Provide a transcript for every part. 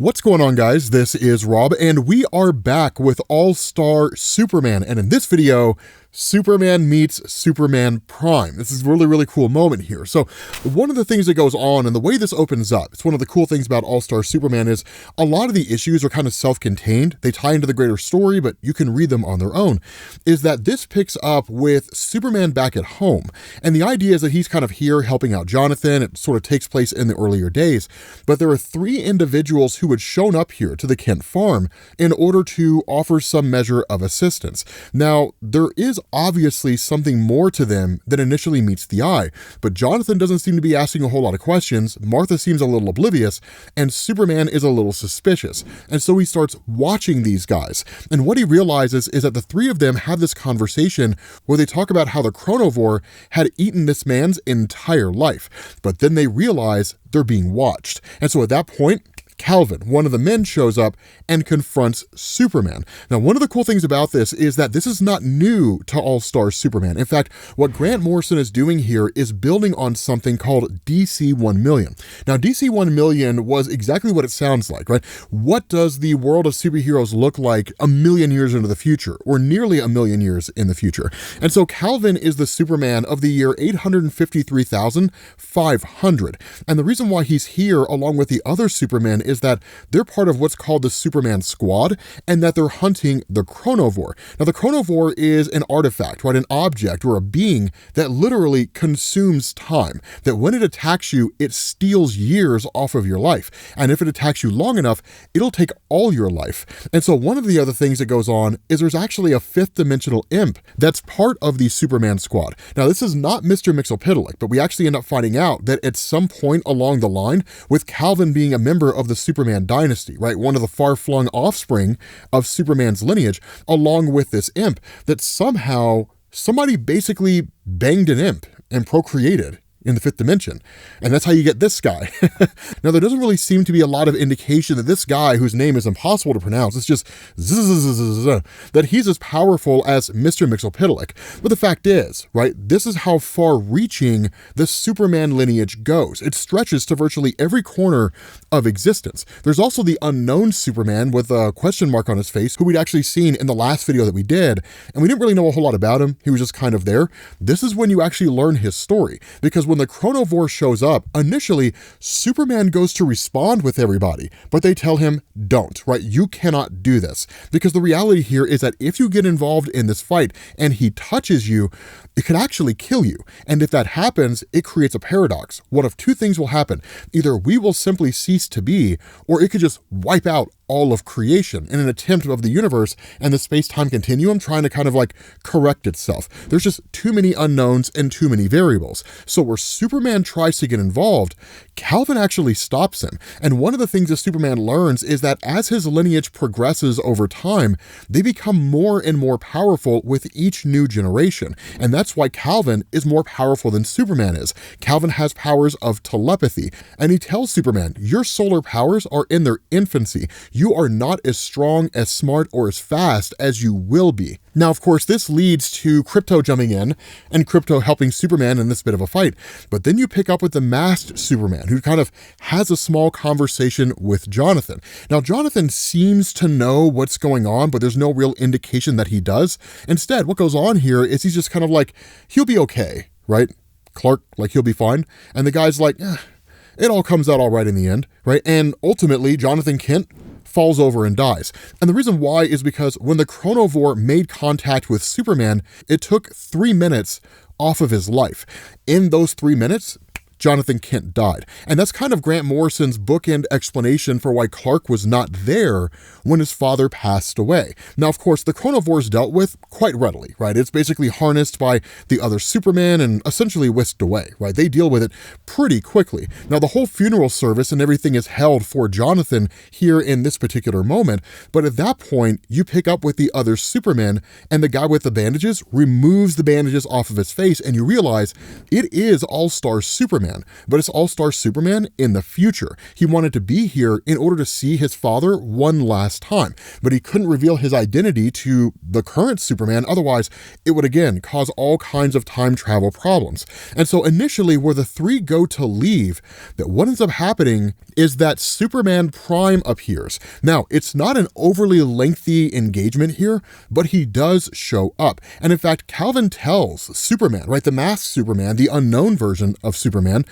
What's going on, guys? This is Rob, and we are back with All-Star Superman, and in this video, Superman meets Superman Prime. This is a really cool moment here. So one of the things that goes on, and the way this opens up, it's one of the cool things about All-Star Superman is a lot of the issues are kind of self-contained. They tie into the greater story, but you can read them on their own, is that this picks up with Superman back at home. And the idea is that he's kind of here helping out Jonathan. It sort of takes place in the earlier days, but there are three individuals who had shown up here to the Kent farm in order to offer some measure of assistance. Now, there is obviously something more to them than initially meets the eye, but Jonathan doesn't seem to be asking a whole lot of questions, Martha seems a little oblivious, and Superman is a little suspicious. And so he starts watching these guys. And what he realizes is that the three of them have this conversation where they talk about how the Chronovore had eaten this man's entire life. But then they realize they're being watched. And so at that point, Calvin, one of the men, shows up and confronts Superman. Now, one of the cool things about this is that this is not new to All-Star Superman. In fact, what Grant Morrison is doing here is building on something called DC 1 million. Now, DC 1 million was exactly what it sounds like, right? What does the world of superheroes look like a million years into the future, or nearly a million years in the future? And so Calvin is the Superman of the year 853,500. And the reason why he's here, along with the other Supermen, is that they're part of what's called the Superman Squad, and that they're hunting the Chronovore. Now, the Chronovore is an artifact, right? An object or a being that literally consumes time, that when it attacks you, it steals years off of your life. And if it attacks you long enough, it'll take all your life. And so one of the other things that goes on is there's actually a fifth dimensional imp that's part of the Superman Squad. Now, this is not Mr. Mxyzptlk, but we actually end up finding out that at some point along the line, with Calvin being a member of the Superman dynasty, right? One of the far-flung offspring of Superman's lineage, along with this imp, that somehow somebody basically banged an imp and procreated in the fifth dimension. And that's how you get this guy. Now, there doesn't really seem to be a lot of indication that this guy, whose name is impossible to pronounce, it's just that he's as powerful as Mr. Mxyzptlk. But the fact is, right, this is how far-reaching the Superman lineage goes. It stretches to virtually every corner of existence. There's also the unknown Superman with a question mark on his face, who we'd actually seen in the last video that we did, and we didn't really know a whole lot about him. He was just kind of there. This is when you actually learn his story, because when the Chronovore shows up, initially, Superman goes to respond with everybody, but they tell him, don't, right? You cannot do this. Because the reality here is that if you get involved in this fight and he touches you, it could actually kill you. And if that happens, it creates a paradox. One of two things will happen. Either we will simply cease to be, or it could just wipe out all of creation in an attempt of the universe and the space-time continuum trying to kind of like correct itself. There's just too many unknowns and too many variables. So where Superman tries to get involved, Calvin actually stops him. And one of the things that Superman learns is that as his lineage progresses over time, they become more and more powerful with each new generation. And that's why Calvin is more powerful than Superman is. Calvin has powers of telepathy, and he tells Superman, your solar powers are in their infancy. You are not as strong, as smart, or as fast as you will be. Now, of course, this leads to Krypto jumping in and Krypto helping Superman in this bit of a fight. But then you pick up with the masked Superman, who kind of has a small conversation with Jonathan. Now, Jonathan seems to know what's going on, but there's no real indication that he does. Instead, what goes on here is he's just kind of like, he'll be okay, right? Clark, like, he'll be fine. And the guy's like, it all comes out all right in the end, right? And ultimately, Jonathan Kent falls over and dies. And the reason why is because when the Chronovore made contact with Superman, it took 3 minutes off of his life. In those 3 minutes, Jonathan Kent died. And that's kind of Grant Morrison's bookend explanation for why Clark was not there when his father passed away. Now, of course, the Chronovore is dealt with quite readily, right? It's basically harnessed by the other Superman and essentially whisked away, right? They deal with it pretty quickly. Now, the whole funeral service and everything is held for Jonathan here in this particular moment, but at that point, you pick up with the other Superman, and the guy with the bandages removes the bandages off of his face, and you realize it is All-Star Superman. Superman, but it's All-Star Superman in the future. He wanted to be here in order to see his father one last time, but he couldn't reveal his identity to the current Superman, otherwise it would again cause all kinds of time travel problems. And so initially where the three go to leave, that what ends up happening is that Superman Prime appears. Now, it's not an overly lengthy engagement here, but he does show up. And in fact, Calvin tells Superman, right, the masked Superman, the unknown version of Superman,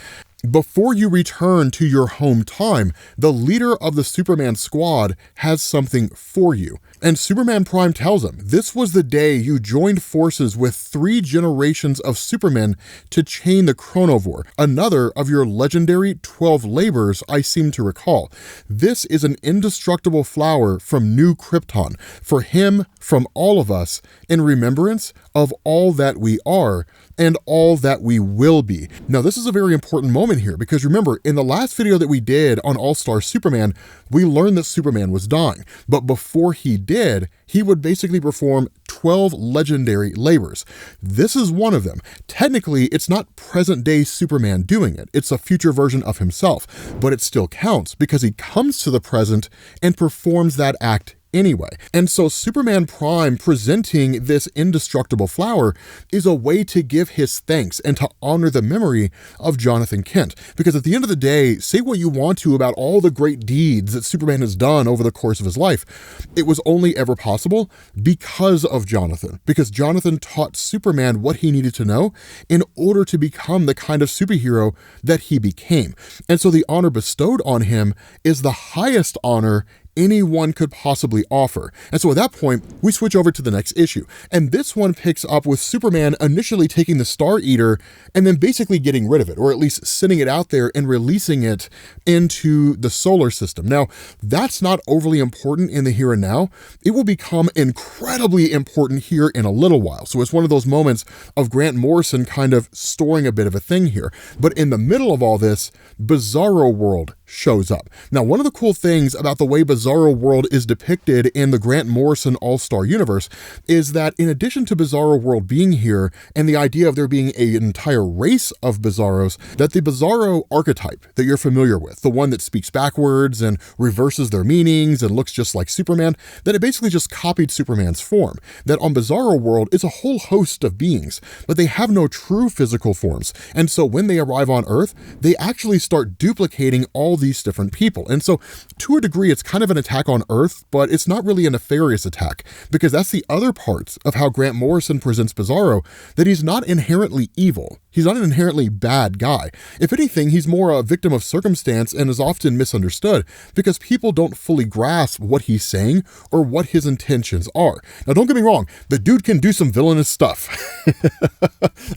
before you return to your home time, the leader of the Superman squad has something for you. And Superman Prime tells him, this was the day you joined forces with 3 generations of Supermen to chain the Chronovore, another of your legendary 12 labors I seem to recall. This is an indestructible flower from New Krypton, for him, from all of us, in remembrance of all that we are and all that we will be. Now, this is a very important moment here because remember, in the last video that we did on All-Star Superman, we learned that Superman was dying. But before he did, he would basically perform 12 legendary labors. This is one of them. Technically, it's not present-day Superman doing it. It's a future version of himself, but it still counts because he comes to the present and performs that act anyway. And so Superman Prime presenting this indestructible flower is a way to give his thanks and to honor the memory of Jonathan Kent. Because at the end of the day, say what you want to about all the great deeds that Superman has done over the course of his life, it was only ever possible because of Jonathan. Because Jonathan taught Superman what he needed to know in order to become the kind of superhero that he became. And so the honor bestowed on him is the highest honor anyone could possibly offer. And so at that point, we switch over to the next issue. And this one picks up with Superman initially taking the Star Eater and then basically getting rid of it, or at least sending it out there and releasing it into the solar system. Now, that's not overly important in the here and now. It will become incredibly important here in a little while. So it's one of those moments of Grant Morrison kind of storing a bit of a thing here. But in the middle of all this, Bizarro World shows up. Now, one of the cool things about the way Bizarro World is depicted in the Grant Morrison All-Star universe is that in addition to Bizarro World being here and the idea of there being an entire race of Bizarros, that the Bizarro archetype that you're familiar with, the one that speaks backwards and reverses their meanings and looks just like Superman, that it basically just copied Superman's form. That on Bizarro World is a whole host of beings, but they have no true physical forms. And so when they arrive on Earth, they actually start duplicating all these different people. And so to a degree, it's kind of an attack on Earth, but it's not really a nefarious attack, because that's the other parts of how Grant Morrison presents Bizarro, that he's not inherently evil. He's not an inherently bad guy. If anything, he's more a victim of circumstance and is often misunderstood because people don't fully grasp what he's saying or what his intentions are. Now, don't get me wrong, the dude can do some villainous stuff.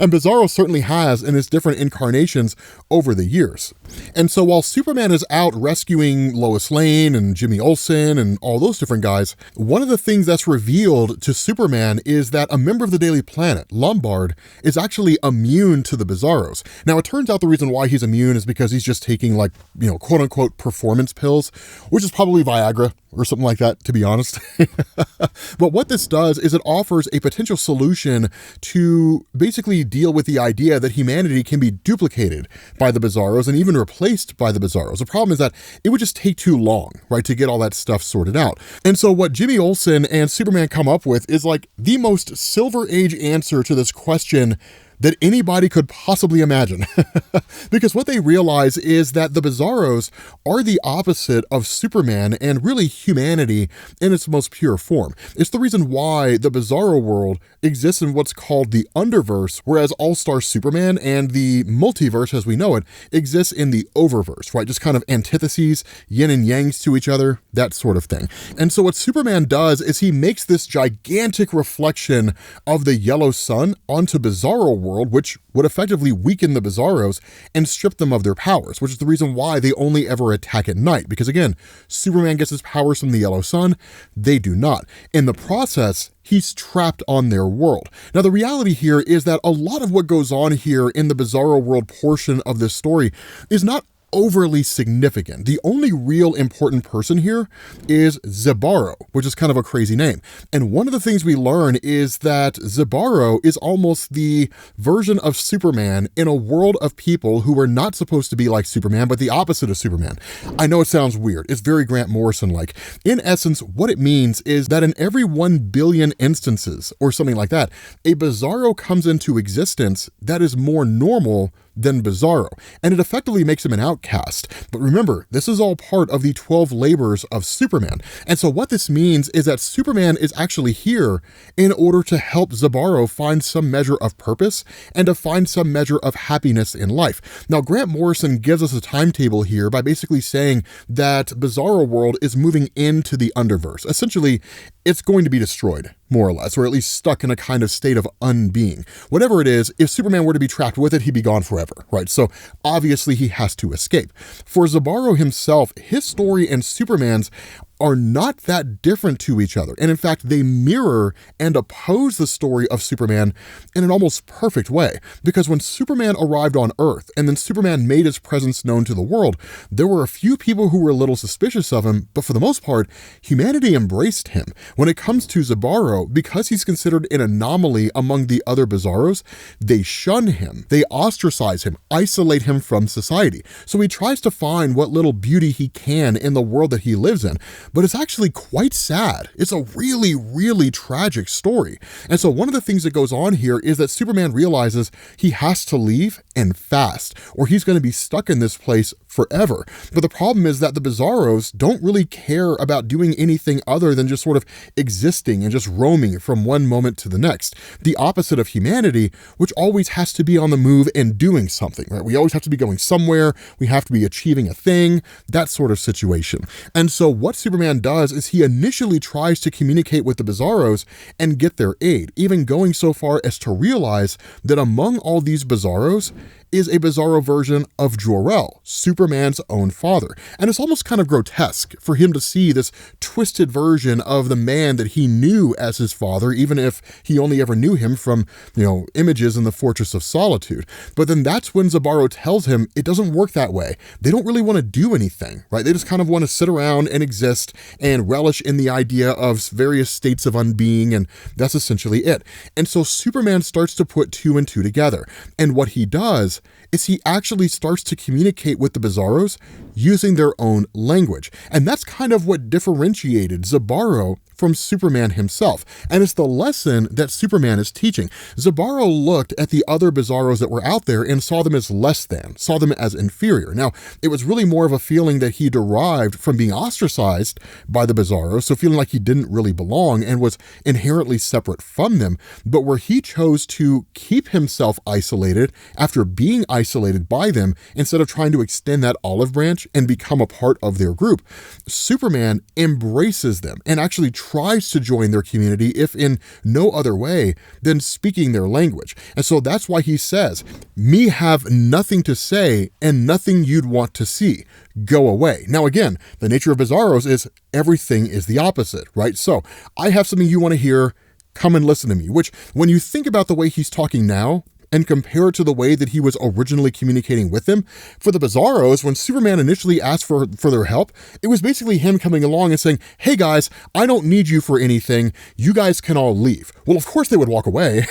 And Bizarro certainly has in his different incarnations over the years. And so while Superman is out rescuing Lois Lane and Jimmy Olsen and all those different guys, one of the things that's revealed to Superman is that a member of the Daily Planet, Lombard, is actually immune to the Bizarros. Now, it turns out the reason why he's immune is because he's just taking, like, you know, quote unquote performance pills, which is probably Viagra or something like that, to be honest. But what this does is it offers a potential solution to basically deal with the idea that humanity can be duplicated by the Bizarros and even replaced by the Bizarros. The problem is that it would just take too long, right, to get all that stuff sorted out. And so what Jimmy Olsen and Superman come up with is like the most Silver Age answer to this question that anybody could possibly imagine. Because what they realize is that the Bizarros are the opposite of Superman and really humanity in its most pure form. It's the reason why the Bizarro world exists in what's called the Underverse, whereas All-Star Superman and the multiverse as we know it exists in the Oververse, right? Just kind of antitheses, yin and yangs to each other, that sort of thing. And so what Superman does is he makes this gigantic reflection of the yellow sun onto Bizarro world, which would effectively weaken the Bizarros and strip them of their powers, which is the reason why they only ever attack at night. Because again, Superman gets his powers from the yellow sun, they do not. In the process, he's trapped on their world. Now, the reality here is that a lot of what goes on here in the Bizarro world portion of this story is not overly significant. The only real important person here is Zibarro, which is kind of a crazy name. And one of the things we learn is that Zibarro is almost the version of Superman in a world of people who were not supposed to be like Superman, but the opposite of Superman. I know it sounds weird. It's very Grant Morrison-like. In essence, what it means is that in every 1 billion instances, or something like that, a Bizarro comes into existence that is more normal than Bizarro, and it effectively makes him an outcast. But remember, this is all part of the 12 labors of Superman. And so what this means is that Superman is actually here in order to help Zibarro find some measure of purpose and to find some measure of happiness in life. Now, Grant Morrison gives us a timetable here by basically saying that Bizarro world is moving into the Underverse. Essentially, it's going to be destroyed, more or less, or at least stuck in a kind of state of unbeing. Whatever it is, if Superman were to be trapped with it, he'd be gone forever, right? So obviously he has to escape. For Zibarro himself, his story and Superman's are not that different to each other. And in fact, they mirror and oppose the story of Superman in an almost perfect way. Because when Superman arrived on Earth and then Superman made his presence known to the world, there were a few people who were a little suspicious of him, but for the most part, humanity embraced him. When it comes to Zibarro, because he's considered an anomaly among the other Bizarros, they shun him, they ostracize him, isolate him from society. So he tries to find what little beauty he can in the world that he lives in. But it's actually quite sad. It's a really, really tragic story. And so one of the things that goes on here is that Superman realizes he has to leave and fast, or he's going to be stuck in this place forever. But the problem is that the Bizarros don't really care about doing anything other than just sort of existing and just roaming from one moment to the next. The opposite of humanity, which always has to be on the move and doing something, right? We always have to be going somewhere. We have to be achieving a thing, that sort of situation. And so what Superman does is he initially tries to communicate with the Bizarros and get their aid, even going so far as to realize that among all these Bizarros is a Bizarro version of Jor-El, Superman's own father. And it's almost kind of grotesque for him to see this twisted version of the man that he knew as his father, even if he only ever knew him from, images in the Fortress of Solitude. But then that's when Zibarro tells him it doesn't work that way. They don't really want to do anything, right? They just kind of want to sit around and exist and relish in the idea of various states of unbeing, and that's essentially it. And so Superman starts to put two and two together. And what he does is he actually starts to communicate with the Bizarros using their own language. And that's kind of what differentiated Zibarro from Superman himself. And it's the lesson that Superman is teaching. Zibarro looked at the other Bizarros that were out there and saw them as less than, saw them as inferior. Now, it was really more of a feeling that he derived from being ostracized by the Bizarros, so feeling like he didn't really belong and was inherently separate from them, but where he chose to keep himself isolated after being isolated by them instead of trying to extend that olive branch and become a part of their group. Superman embraces them and actually tries to join their community, if in no other way than speaking their language. And so that's why he says, "Me have nothing to say and nothing you'd want to see. Go away." Now, again, the nature of Bizarros is everything is the opposite, right? So I have something you want to hear. Come and listen to me, which when you think about the way he's talking now, and compare it to the way that he was originally communicating with them, for the Bizarros, when Superman initially asked for their help, it was basically him coming along and saying, "Hey guys, I don't need you for anything. You guys can all leave." Well, of course they would walk away.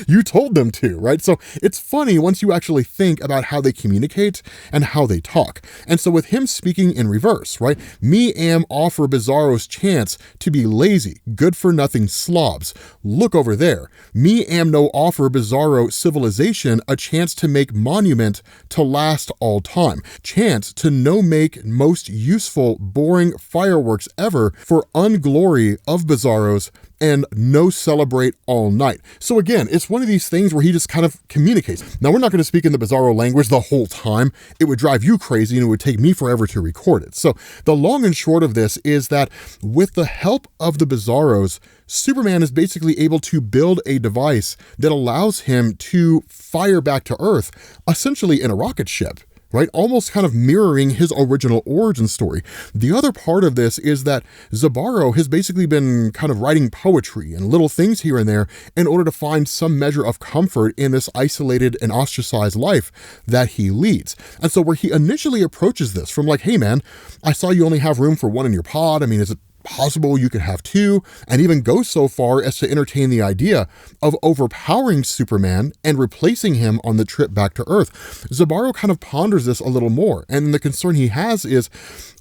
You told them to, right? So it's funny once you actually think about how they communicate and how they talk. And so with him speaking in reverse, right? "Me am offer Bizarro's chance to be lazy, good for nothing slobs. Look over there. Me am no offer Bizarro civilization a chance to make monument to last all time. Chance to no make most useful, boring fireworks ever for unglory of Bizarros and no celebrate all night." So again, it's one of these things where he just kind of communicates. Now, we're not going to speak in the Bizarro language the whole time. It would drive you crazy and it would take me forever to record it. So the long and short of this is that with the help of the Bizarros, Superman is basically able to build a device that allows him to fire back to Earth, essentially in a rocket ship. right? Almost kind of mirroring his original origin story. The other part of this is that Zibarro has basically been kind of writing poetry and little things here and there in order to find some measure of comfort in this isolated and ostracized life that he leads. And so where he initially approaches this from like, hey man, I saw you only have room for one in your pod. I mean, is it possible you could have two? And even go so far as to entertain the idea of overpowering Superman and replacing him on the trip back to Earth. Zibarro kind of ponders this a little more, and the concern he has is,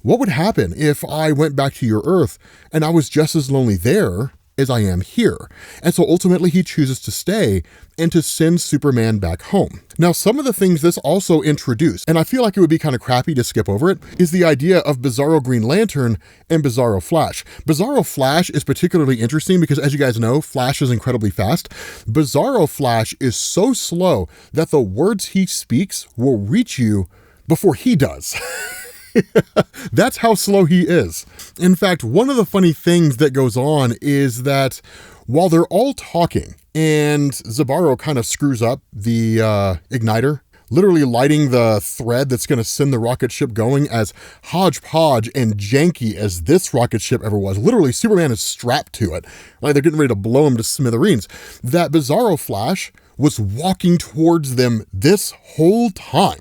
what would happen if I went back to your Earth and I was just as lonely there as I am here? And so ultimately he chooses to stay and to send Superman back home. Now, some of the things this also introduced, and I feel like it would be kind of crappy to skip over it, is the idea of Bizarro Green Lantern and Bizarro Flash. Bizarro Flash is particularly interesting because, as you guys know, Flash is incredibly fast. Bizarro Flash is so slow that the words he speaks will reach you before he does. That's how slow he is. In fact, one of the funny things that goes on is that while they're all talking and Zibarro kind of screws up the igniter, literally lighting the thread that's going to send the rocket ship going, as hodgepodge and janky as this rocket ship ever was. Literally, Superman is strapped to it. Like they're getting ready to blow him to smithereens. That Bizarro Flash was walking towards them this whole time.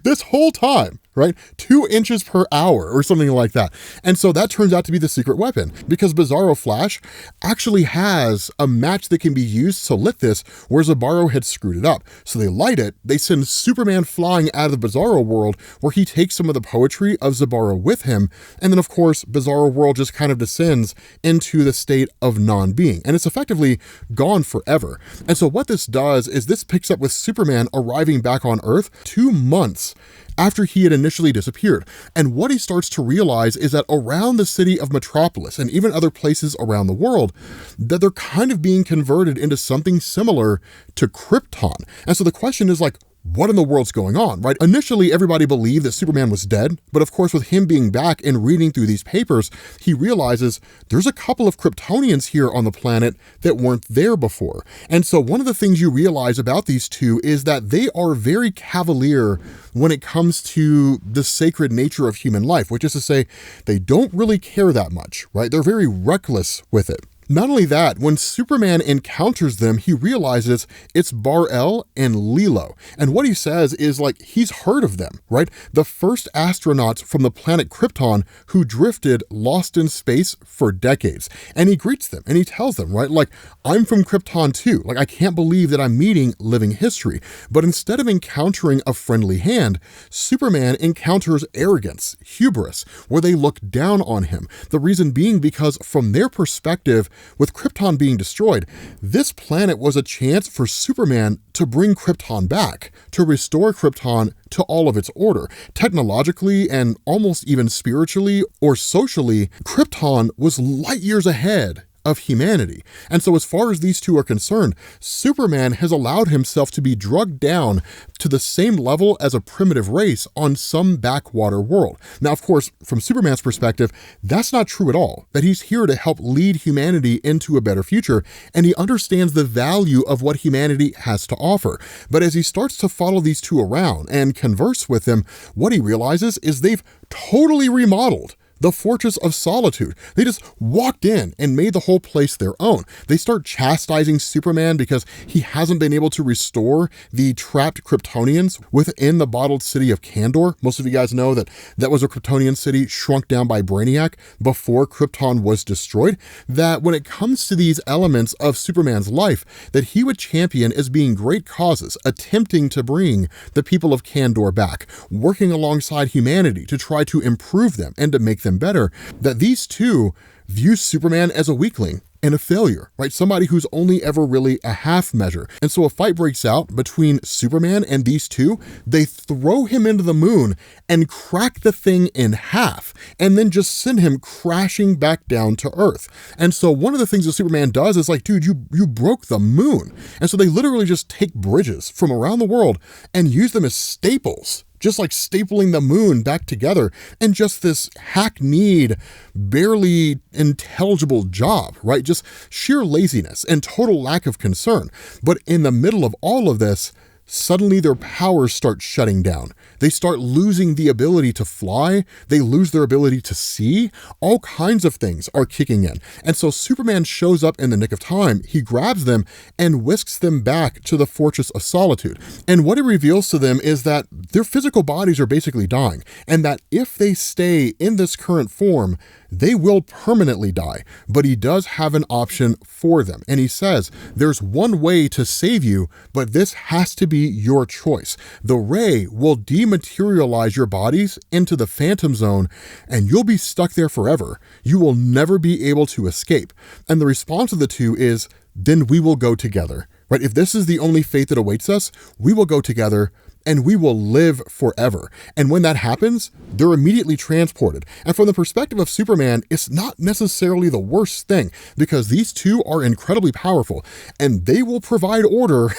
This whole time, right? 2 inches per hour or something like that. And so that turns out to be the secret weapon, because Bizarro Flash actually has a match that can be used to lit this where Zibarro had screwed it up. So they light it, they send Superman flying out of the Bizarro world where he takes some of the poetry of Zibarro with him. And then of course, Bizarro world just kind of descends into the state of non-being, and it's effectively gone forever. And so what this does is this picks up with Superman arriving back on Earth 2 months after he had initially disappeared. And what he starts to realize is that around the city of Metropolis and even other places around the world, that they're kind of being converted into something similar to Krypton. And so the question is like, what in the world's going on, right? Initially, everybody believed that Superman was dead, but of course, with him being back and reading through these papers, he realizes there's a couple of Kryptonians here on the planet that weren't there before. And so one of the things you realize about these two is that they are very cavalier when it comes to the sacred nature of human life, which is to say, they don't really care that much, right? They're very reckless with it. Not only that, when Superman encounters them, he realizes it's Bar-El and Lilo. And what he says is like, he's heard of them, right? The first astronauts from the planet Krypton who drifted lost in space for decades. And he greets them and he tells them, right? Like, I'm from Krypton too. Like, I can't believe that I'm meeting living history. But instead of encountering a friendly hand, Superman encounters arrogance, hubris, where they look down on him. The reason being because from their perspective, with Krypton being destroyed, this planet was a chance for Superman to bring Krypton back, to restore Krypton to all of its order. Technologically and almost even spiritually or socially, Krypton was light years ahead of humanity. And so as far as these two are concerned, Superman has allowed himself to be drugged down to the same level as a primitive race on some backwater world. Now, of course, from Superman's perspective, that's not true at all, that he's here to help lead humanity into a better future, and he understands the value of what humanity has to offer. But as he starts to follow these two around and converse with them, what he realizes is they've totally remodeled the Fortress of Solitude. They just walked in and made the whole place their own. They start chastising Superman because he hasn't been able to restore the trapped Kryptonians within the bottled city of Kandor. Most of you guys know that that was a Kryptonian city shrunk down by Brainiac before Krypton was destroyed. That when it comes to these elements of Superman's life, that he would champion as being great causes, attempting to bring the people of Kandor back, working alongside humanity to try to improve them and to make them better, that these two view Superman as a weakling and a failure, right? Somebody who's only ever really a half measure. And so a fight breaks out between Superman and these two. They throw him into the moon and crack the thing in half, and then just send him crashing back down to Earth. And so one of the things that Superman does is like, dude, you broke the moon. And so they literally just take bridges from around the world and use them as staples, just like stapling the moon back together, and just this hackneyed, barely intelligible job, right? Just sheer laziness and total lack of concern. But in the middle of all of this, suddenly their powers start shutting down. They start losing the ability to fly. They lose their ability to see. All kinds of things are kicking in. And so Superman shows up in the nick of time. He grabs them and whisks them back to the Fortress of Solitude. And what it reveals to them is that their physical bodies are basically dying, and that if they stay in this current form, they will permanently die. But he does have an option for them. And he says, there's one way to save you, but this has to be your choice. The ray will dematerialize your bodies into the phantom zone, and you'll be stuck there forever. You will never be able to escape. And the response of the two is, then we will go together. Right? If this is the only fate that awaits us, we will go together and we will live forever. And when that happens, they're immediately transported. And from the perspective of Superman, it's not necessarily the worst thing, because these two are incredibly powerful and they will provide order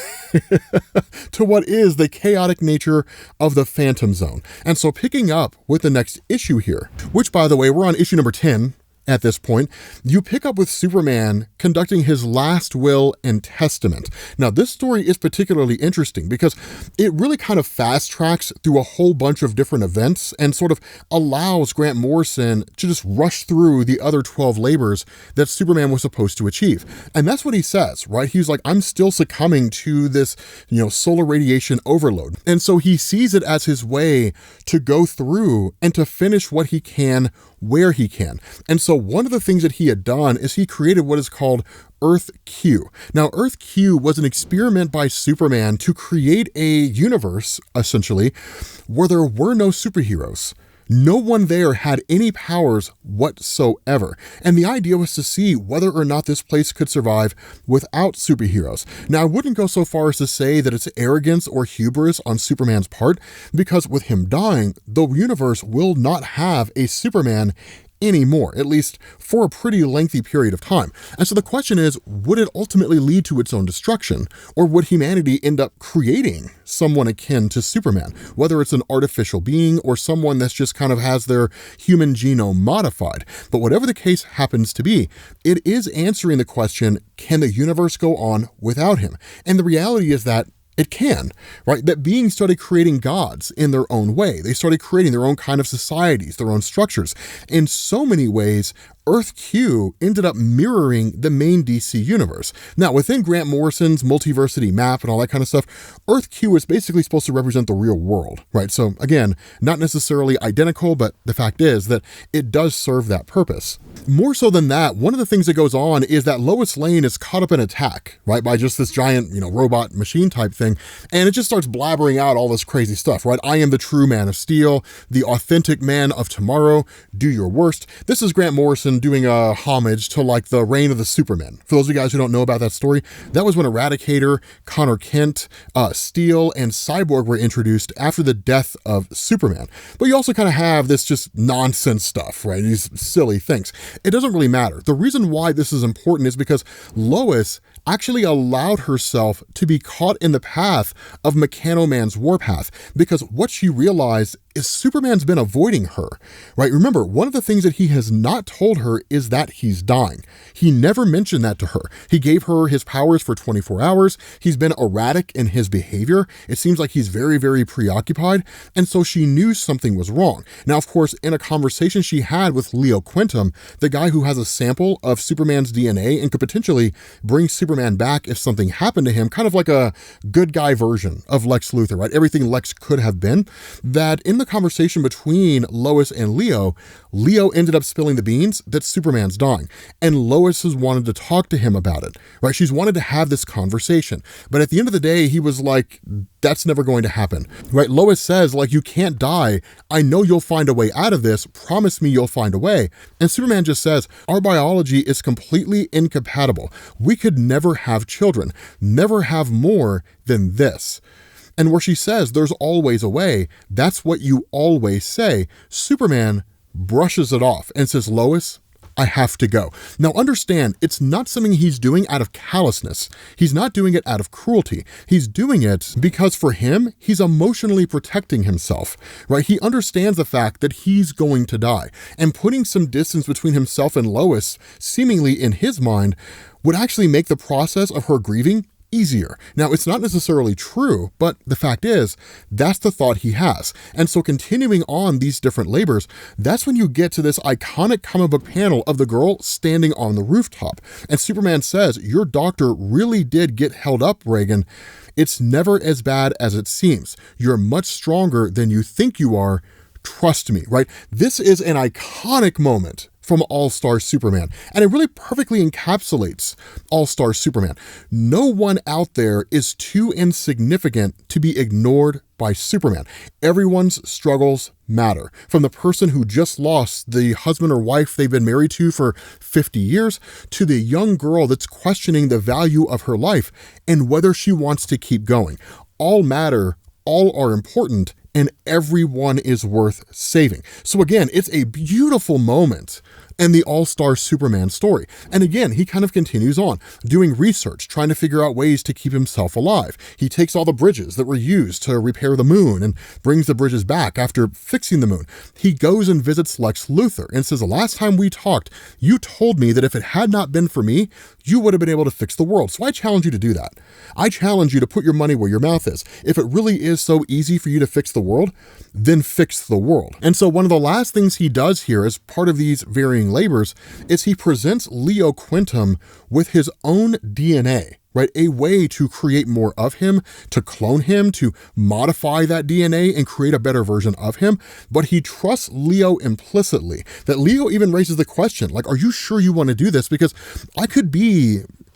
to what is the chaotic nature of the Phantom Zone. And so picking up with the next issue here, which by the way, we're on issue number 10, at this point, you pick up with Superman conducting his last will and testament. Now, this story is particularly interesting because it really kind of fast tracks through a whole bunch of different events and sort of allows Grant Morrison to just rush through the other 12 labors that Superman was supposed to achieve. And that's what he says, right? He's like, I'm still succumbing to this, solar radiation overload. And so he sees it as his way to go through and to finish what he can where he can. And so one of the things that he had done is he created what is called Earth Q. Now, Earth Q was an experiment by Superman to create a universe, essentially, where there were no superheroes. No one there had any powers whatsoever. And the idea was to see whether or not this place could survive without superheroes. Now, I wouldn't go so far as to say that it's arrogance or hubris on Superman's part, because with him dying, the universe will not have a Superman anymore, at least for a pretty lengthy period of time. And so the question is, would it ultimately lead to its own destruction? Or would humanity end up creating someone akin to Superman, whether it's an artificial being or someone that's just kind of has their human genome modified? But whatever the case happens to be, it is answering the question, can the universe go on without him? And the reality is that it can, right? That beings started creating gods in their own way. They started creating their own kind of societies, their own structures. In so many ways, Earth Q ended up mirroring the main DC universe. Now, within Grant Morrison's multiversity map and all that kind of stuff, Earth Q is basically supposed to represent the real world, right? So again, not necessarily identical, but the fact is that it does serve that purpose. More so than that, one of the things that goes on is that Lois Lane is caught up in attack, right, by just this giant, robot machine type thing, and it just starts blabbering out all this crazy stuff, right? I am the true Man of Steel, the authentic man of tomorrow, do your worst. This is Grant Morrison doing a homage to like the reign of the Supermen. For those of you guys who don't know about that story, that was when Eradicator, Connor Kent, Steel, and Cyborg were introduced after the death of Superman. But you also kind of have this just nonsense stuff, right? These silly things. It doesn't really matter. The reason why this is important is because Lois actually allowed herself to be caught in the path of Mechanoman's warpath, because what she realized is Superman's been avoiding her, right? Remember, one of the things that he has not told her is that he's dying. He never mentioned that to her. He gave her his powers for 24 hours. He's been erratic in his behavior. It seems like he's very, very preoccupied. And so she knew something was wrong. Now, of course, in a conversation she had with Leo Quintum, the guy who has a sample of Superman's DNA and could potentially bring Superman back if something happened to him, kind of like a good guy version of Lex Luthor, right? Everything Lex could have been, that in the conversation between Lois and Leo ended up spilling the beans that Superman's dying. And Lois has wanted to talk to him about it, right? She's wanted to have this conversation. But at the end of the day, he was like, that's never going to happen, right? Lois says, like, you can't die. I know you'll find a way out of this. Promise me you'll find a way. And Superman just says, our biology is completely incompatible. We could never have children, never have more than this. And where she says, there's always a way, that's what you always say, Superman brushes it off and says, Lois, I have to go. Now understand, it's not something he's doing out of callousness. He's not doing it out of cruelty. He's doing it because for him, he's emotionally protecting himself, right? He understands the fact that he's going to die, and putting some distance between himself and Lois, seemingly in his mind, would actually make the process of her grieving easier. Now, it's not necessarily true, but the fact is, that's the thought he has. And so continuing on these different labors, that's when you get to this iconic comic book panel of the girl standing on the rooftop. And Superman says, "Your doctor really did get held up, Regan. It's never as bad as it seems. You're much stronger than you think you are. Trust me," right? This is an iconic moment from All-Star Superman, and it really perfectly encapsulates All-Star Superman. No one out there is too insignificant to be ignored by Superman. Everyone's struggles matter. From the person who just lost the husband or wife they've been married to for 50 years, to the young girl that's questioning the value of her life and whether she wants to keep going. All matter, all are important, and everyone is worth saving. So again, it's a beautiful moment in the All-Star Superman story. And again, he kind of continues on, doing research, trying to figure out ways to keep himself alive. He takes all the bridges that were used to repair the moon and brings the bridges back after fixing the moon. He goes and visits Lex Luthor and says, "The last time we talked, you told me that if it had not been for me, you would have been able to fix the world. So I challenge you to do that. I challenge you to put your money where your mouth is. If it really is so easy for you to fix the world, then fix the world." And so one of the last things he does here as part of these varying labors is he presents Leo Quintum with his own DNA, right? A way to create more of him, to clone him, to modify that DNA and create a better version of him. But he trusts Leo implicitly, that Leo even raises the question, like, "Are you sure you want to do this? Because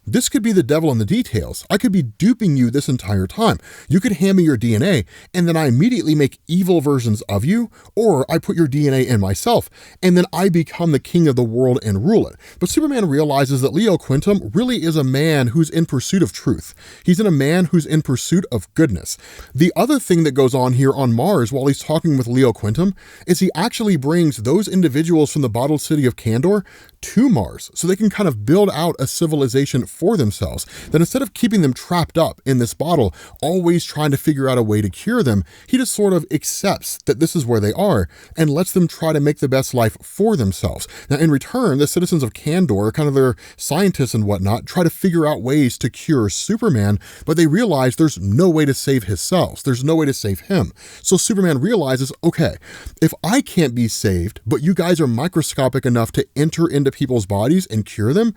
this could be the devil in the details. I could be duping you this entire time. You could hand me your DNA, and then I immediately make evil versions of you, or I put your DNA in myself, and then I become the king of the world and rule it." But Superman realizes that Leo Quintum really is a man who's in pursuit of truth. He's a man who's in pursuit of goodness. The other thing that goes on here on Mars while he's talking with Leo Quintum is he actually brings those individuals from the bottled city of Kandor to Mars so they can kind of build out a civilization for themselves. That instead of keeping them trapped up in this bottle, always trying to figure out a way to cure them, he just sort of accepts that this is where they are and lets them try to make the best life for themselves. Now, in return, the citizens of Kandor, kind of their scientists and whatnot, try to figure out ways to cure Superman, but they realize there's no way to save his cells. There's no way to save him. So Superman realizes, okay, if I can't be saved, but you guys are microscopic enough to enter into people's bodies and cure them,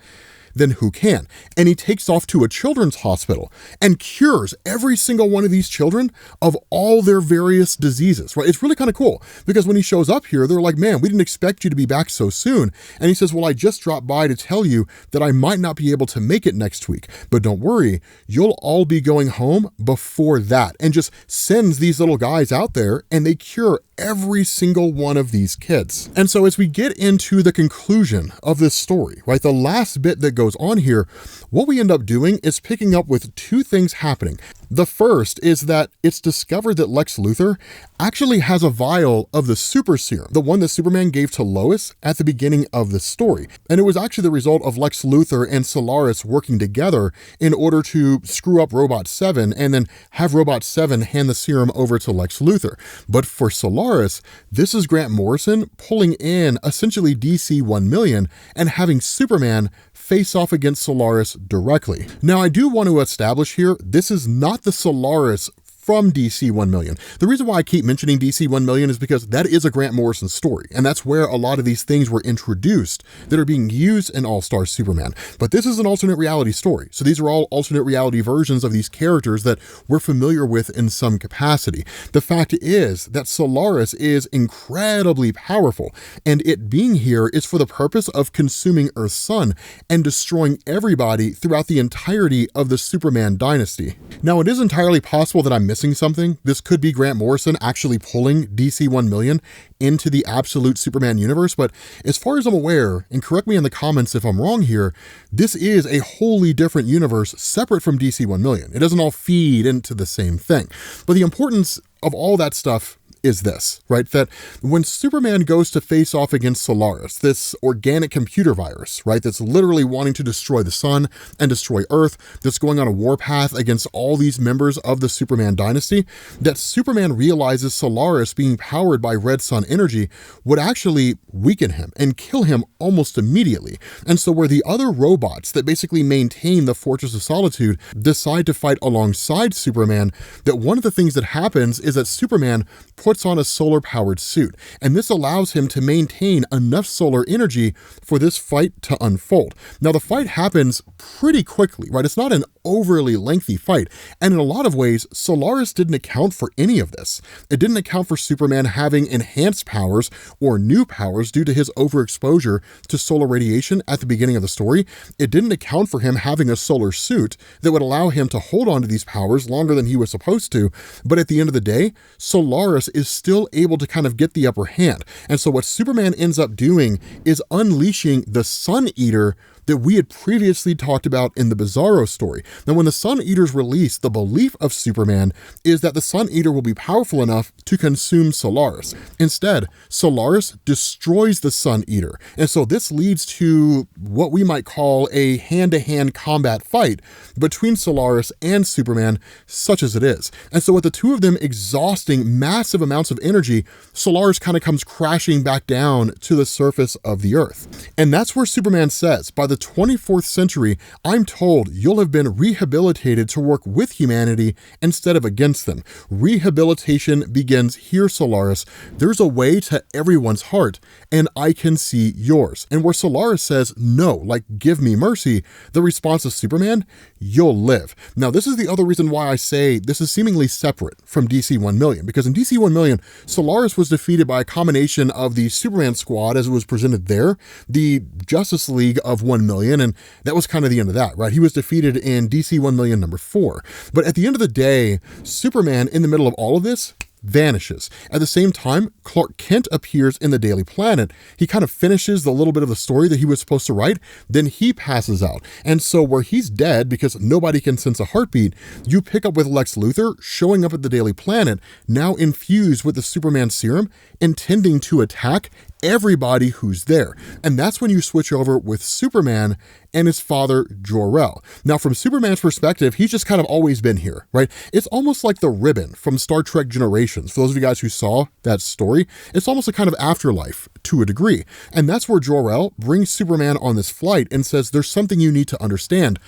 then who can? And he takes off to a children's hospital and cures every single one of these children of all their various diseases, right? It's really kind of cool because when he shows up here, they're like, "Man, we didn't expect you to be back so soon." And he says, "Well, I just dropped by to tell you that I might not be able to make it next week, but don't worry, you'll all be going home before that," and just sends these little guys out there and they cure every single one of these kids. And so as we get into the conclusion of this story, right, the last bit that goes on here, what we end up doing is picking up with two things happening. The first is that it's discovered that Lex Luthor actually has a vial of the super serum, the one that Superman gave to Lois at the beginning of the story. And it was actually the result of Lex Luthor and Solaris working together in order to screw up Robot 7 and then have Robot 7 hand the serum over to Lex Luthor. But for Solaris, this is Grant Morrison pulling in essentially DC 1 million and having Superman face off against Solaris directly. Now, I do want to establish here, this is not the Solaris from DC 1 million. The reason why I keep mentioning DC 1 million is because that is a Grant Morrison story, and that's where a lot of these things were introduced that are being used in All-Star Superman. But this is an alternate reality story, so these are all alternate reality versions of these characters that we're familiar with in some capacity. The fact is that Solaris is incredibly powerful, and it being here is for the purpose of consuming Earth's sun and destroying everybody throughout the entirety of the Superman dynasty. Now, it is entirely possible that I'm missing something. This could be Grant Morrison actually pulling DC 1 million into the absolute Superman universe, but as far as I'm aware, and correct me in the comments if I'm wrong here, this is a wholly different universe separate from DC 1 million. It doesn't all feed into the same thing. But the importance of all that stuff is this, right? That when Superman goes to face off against Solaris, this organic computer virus, right, that's literally wanting to destroy the sun and destroy Earth, that's going on a warpath against all these members of the Superman dynasty, that Superman realizes Solaris being powered by red sun energy would actually weaken him and kill him almost immediately. And so where the other robots that basically maintain the Fortress of Solitude decide to fight alongside Superman, that one of the things that happens is that Superman puts on a solar-powered suit, and this allows him to maintain enough solar energy for this fight to unfold. Now, the fight happens pretty quickly, right? It's not an overly lengthy fight, and in a lot of ways, Solaris didn't account for any of this. It didn't account for Superman having enhanced powers or new powers due to his overexposure to solar radiation at the beginning of the story. It didn't account for him having a solar suit that would allow him to hold on to these powers longer than he was supposed to, but at the end of the day, Solaris is still able to kind of get the upper hand. And so what Superman ends up doing is unleashing the Sun Eater that we had previously talked about in the Bizarro story. Now, when the Sun Eater's released, the belief of Superman is that the Sun Eater will be powerful enough to consume Solaris. Instead, Solaris destroys the Sun Eater. And so this leads to what we might call a hand-to-hand combat fight between Solaris and Superman, such as it is. And so with the two of them exhausting massive amounts of energy, Solaris kind of comes crashing back down to the surface of the Earth. And that's where Superman says, by the 24th century, I'm told you'll have been rehabilitated to work with humanity instead of against them. Rehabilitation begins here, Solaris. There's a way to everyone's heart, and I can see yours. And where Solaris says, no, like, give me mercy, the response of Superman, you'll live. Now, this is the other reason why I say this is seemingly separate from DC 1 million, because in DC 1 million, Solaris was defeated by a combination of the Superman squad as it was presented there, the Justice League of 1 million, and that was kind of the end of that, right? He was defeated in DC 1 million number 4. But at the end of the day, Superman, in the middle of all of this, vanishes. At the same time, Clark Kent appears in the Daily Planet. He kind of finishes the little bit of the story that he was supposed to write, then he passes out. And so where he's dead because nobody can sense a heartbeat, you pick up with Lex Luthor showing up at the Daily Planet, now infused with the Superman serum, intending to attack everybody who's there. And that's when you switch over with Superman and his father, Jor-El. Now, from Superman's perspective, he's just kind of always been here, right? It's almost like the ribbon from Star Trek Generations. For those of you guys who saw that story, it's almost a kind of afterlife to a degree. And that's where Jor-El brings Superman on this flight and says, there's something you need to understand.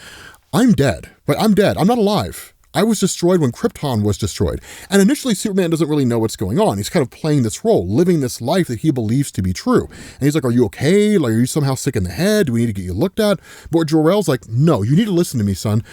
I'm dead, right? I'm dead. I'm not alive. I was destroyed when Krypton was destroyed. And initially, Superman doesn't really know what's going on. He's kind of playing this role, living this life that he believes to be true. And he's like, are you okay? Like, are you somehow sick in the head? Do we need to get you looked at? But Jor-El's like, no, you need to listen to me, son.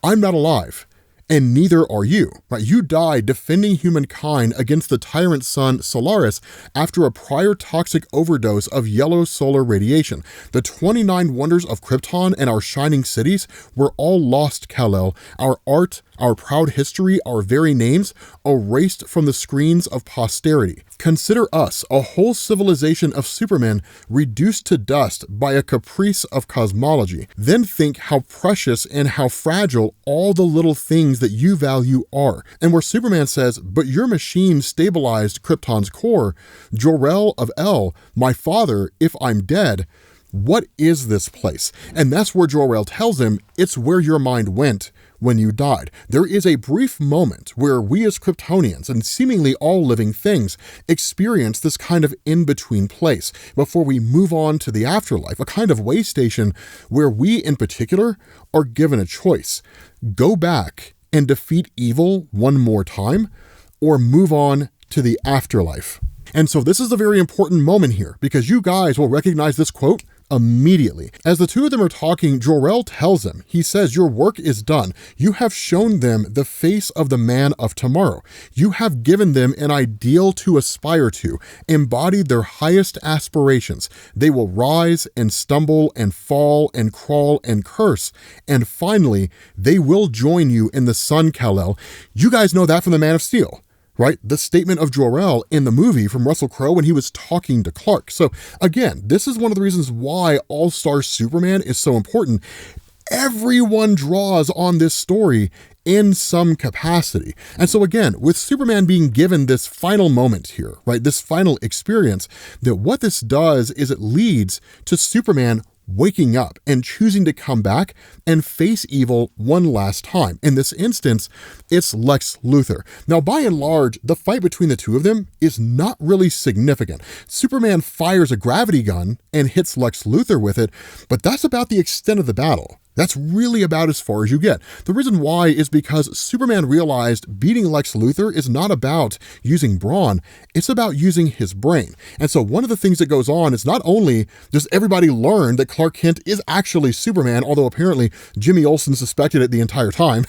I'm not alive. And neither are you, right? You died defending humankind against the tyrant sun Solaris after a prior toxic overdose of yellow solar radiation. The 29 wonders of Krypton and our shining cities were all lost, Kal-El. Our art, our proud history, our very names, erased from the screens of posterity. Consider us, a whole civilization of supermen, reduced to dust by a caprice of cosmology. Then think how precious and how fragile all the little things that you value are. And where Superman says, but your machine stabilized Krypton's core, Jor-El of El, my father, if I'm dead, what is this place? And that's where Jor-El tells him, it's where your mind went when you died. There is a brief moment where we as Kryptonians and seemingly all living things experience this kind of in-between place before we move on to the afterlife, a kind of way station where we in particular are given a choice. Go back and defeat evil one more time, or move on to the afterlife. And so this is a very important moment here, because you guys will recognize this quote immediately. As the two of them are talking, Jor-El tells him, he says, your work is done. You have shown them the face of the man of tomorrow. You have given them an ideal to aspire to, embodied their highest aspirations. They will rise and stumble and fall and crawl and curse. And finally, they will join you in the sun, Kal-El. You guys know that from the Man of Steel, right? The statement of Jor-El in the movie from Russell Crowe when he was talking to Clark. So again, this is one of the reasons why All-Star Superman is so important. Everyone draws on this story in some capacity. And so again, with Superman being given this final moment here, right, this final experience, that what this does is it leads to Superman waking up and choosing to come back and face evil one last time. In this instance, it's Lex Luthor. Now, by and large, the fight between the two of them is not really significant. Superman fires a gravity gun and hits Lex Luthor with it, but that's about the extent of the battle. That's really about as far as you get. The reason why is because Superman realized beating Lex Luthor is not about using brawn, it's about using his brain. And so one of the things that goes on is not only does everybody learn that Clark Kent is actually Superman, although apparently Jimmy Olsen suspected it the entire time,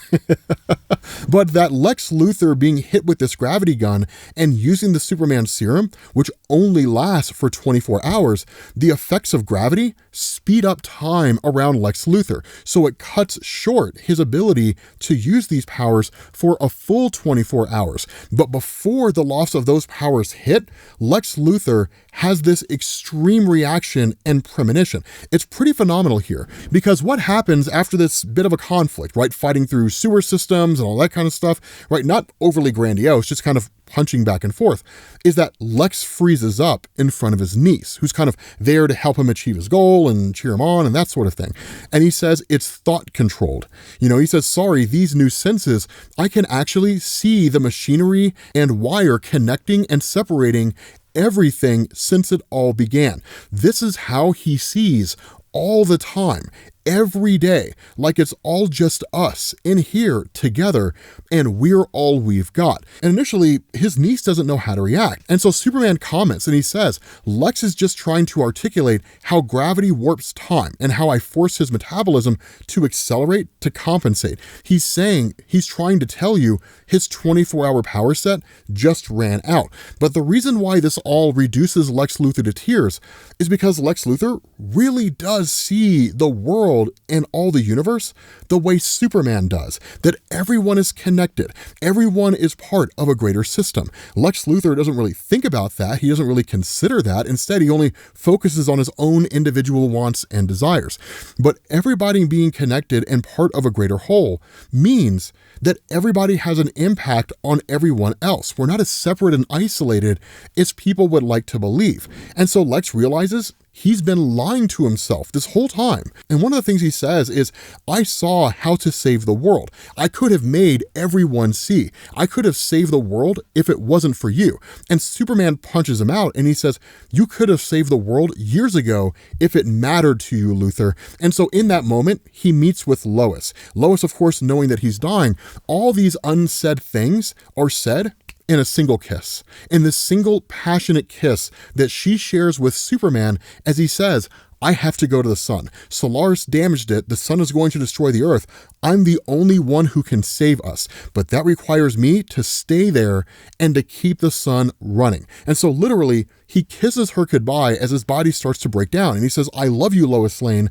but that Lex Luthor being hit with this gravity gun and using the Superman serum, which only lasts for 24 hours, the effects of gravity speed up time around Lex Luthor. So it cuts short his ability to use these powers for a full 24 hours. But before the loss of those powers hit, Lex Luthor has this extreme reaction and premonition. It's pretty phenomenal here, because what happens after this bit of a conflict, right? Fighting through sewer systems and all that kind of stuff, right? Not overly grandiose, just kind of punching back and forth, is that Lex freezes up in front of his niece, who's kind of there to help him achieve his goal and cheer him on and that sort of thing. And he says it's thought controlled. You know, he says, sorry, these new senses, I can actually see the machinery and wire connecting and separating everything since it all began. This is how he sees all the time, every day, like it's all just us in here together and we're all we've got. And initially, his niece doesn't know how to react. And so Superman comments and he says, Lex is just trying to articulate how gravity warps time and how I force his metabolism to accelerate to compensate. He's saying he's trying to tell you his 24-hour power set just ran out. But the reason why this all reduces Lex Luthor to tears is because Lex Luthor really does see the world and all the universe the way Superman does, that everyone is connected, everyone is part of a greater system. Lex Luthor doesn't really think about that, he doesn't really consider that, instead he only focuses on his own individual wants and desires. But everybody being connected and part of a greater whole means that everybody has an impact on everyone else. We're not as separate and isolated as people would like to believe. And so Lex realizes he's been lying to himself this whole time. And one of the things he says is, I saw how to save the world. I could have made everyone see. I could have saved the world if it wasn't for you. And Superman punches him out and he says, you could have saved the world years ago if it mattered to you, Luthor. And so in that moment, he meets with Lois. Lois, of course, knowing that he's dying, all these unsaid things are said in a single kiss, in this single passionate kiss that she shares with Superman as he says, I have to go to the sun. Solaris damaged it. The sun is going to destroy the earth. I'm the only one who can save us, but that requires me to stay there and to keep the sun running. And so literally he kisses her goodbye as his body starts to break down. And he says, I love you, Lois Lane,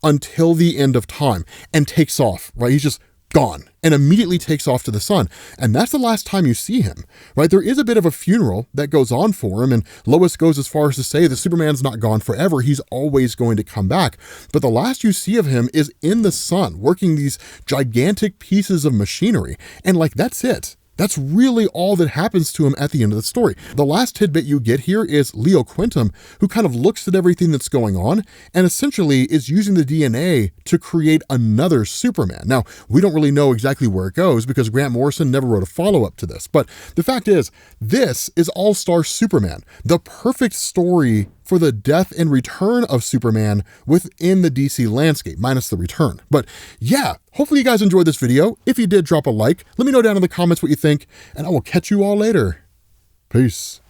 until the end of time, and takes off, right? He's just gone and immediately takes off to the sun. And that's the last time you see him, right? There is a bit of a funeral that goes on for him, and Lois goes as far as to say that Superman's not gone forever. He's always going to come back. But the last you see of him is in the sun, working these gigantic pieces of machinery. And like, that's it. That's really all that happens to him at the end of the story. The last tidbit you get here is Leo Quintum, who kind of looks at everything that's going on and essentially is using the DNA to create another Superman. Now, we don't really know exactly where it goes because Grant Morrison never wrote a follow-up to this, but the fact is, this is All-Star Superman, the perfect story for the death and return of Superman within the DC landscape, minus the return. But yeah, hopefully you guys enjoyed this video. If you did, drop a like. Let me know down in the comments what you think, and I will catch you all later. Peace.